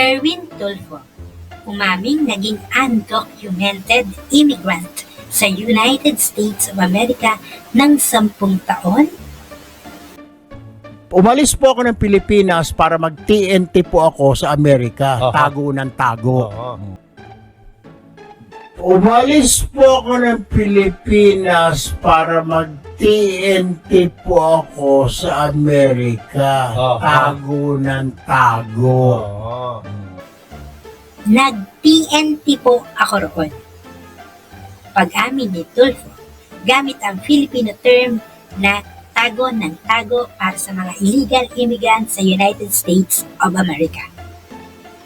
Erwin Tulfo, umaming naging undocumented immigrant sa United States of America ng 10 taon? Umalis po ako ng Pilipinas para mag-TNT po ako sa Amerika. Tago ng tago. Umalis po ako ng Pilipinas para mag-TNT po ako sa Amerika. Tago ng tago. Nag-TNT po ako roon. Pag-amin ni Tulfo, gamit ang Filipino term na tago ng tago para sa mga illegal immigrants sa United States of America.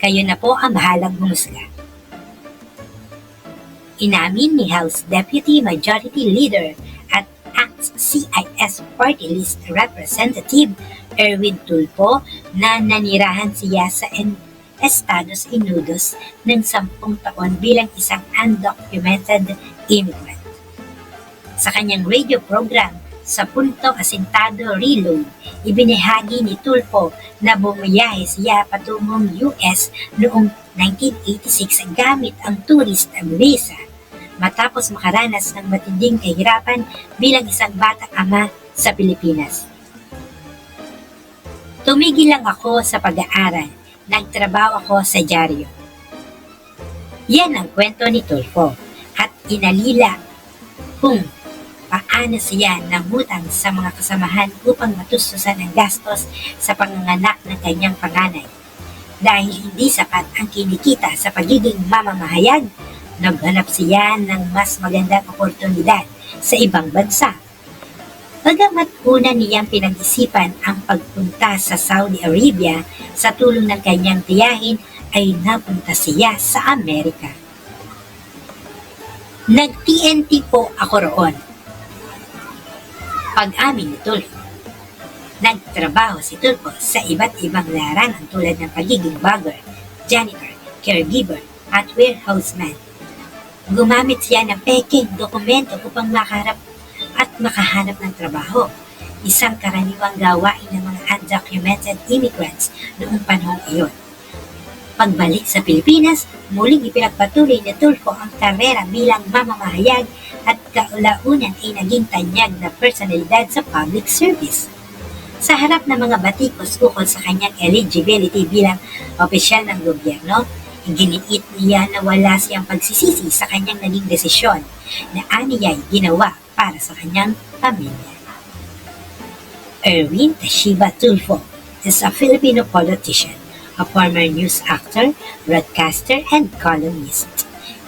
Kayo na po ang bahalang humusga. Inamin ni House Deputy Majority Leader at ACT-CIS Party List Representative Erwin Tulfo na nanirahan siya sa Estados Unidos ng 10 taon bilang isang undocumented immigrant. Sa kanyang radio program sa Punto Asintado Reload, ibinahagi ni Tulfo na bumiyahe siya patungong US noong 1986 gamit ang tourist visa matapos makaranas ng matinding kahirapan bilang isang batang ama sa Pilipinas. Tumigil lang ako sa pag-aaral. Nagtrabaho ako sa dyaryo. Yan ang kwento ni Tulfo at inalila kung paano siya nangutang sa mga kasamahan upang matustusan ang gastos sa panganganak ng kanyang panganay. Dahil hindi sapat ang kinikita sa pagiging mamamahayag, naghanap siya ng mas magandang oportunidad sa ibang bansa. Bagamat una niyang pinag-isipan ang pagpunta sa Saudi Arabia sa tulong ng kanyang tiyahin, ay napunta siya sa Amerika. Nag-TNT po ako roon. Pag-amin ni Tulfo, nagtrabaho si Tulfo sa iba't ibang larangan tulad ng pagiging bagger, janitor, caregiver, at warehouseman. Gumamit siya ng peking dokumento upang makahanap ng trabaho, isang karaniwang gawain ng mga undocumented immigrants noong panahon iyon. Pagbalik sa Pilipinas, muling ipinagpatuloy ni Tulfo ang karera bilang mamamahayag at kaulaunan ay naging tanyag na personalidad sa public service. Sa harap ng mga batikos ukol sa kanyang eligibility bilang opisyal ng gobyerno, giniit niya na wala siyang pagsisisi sa kanyang naging desisyon na aniya'y ginawa para sa kanyang pamilya. Erwin Tashiba Tulfo is a Filipino politician, a former news actor, broadcaster, and columnist.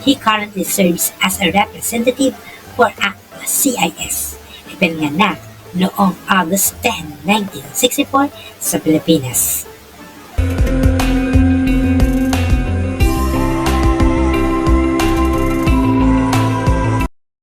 He currently serves as a representative for ACT-CIS. Ipinanganak noong August 10, 1964 sa Pilipinas.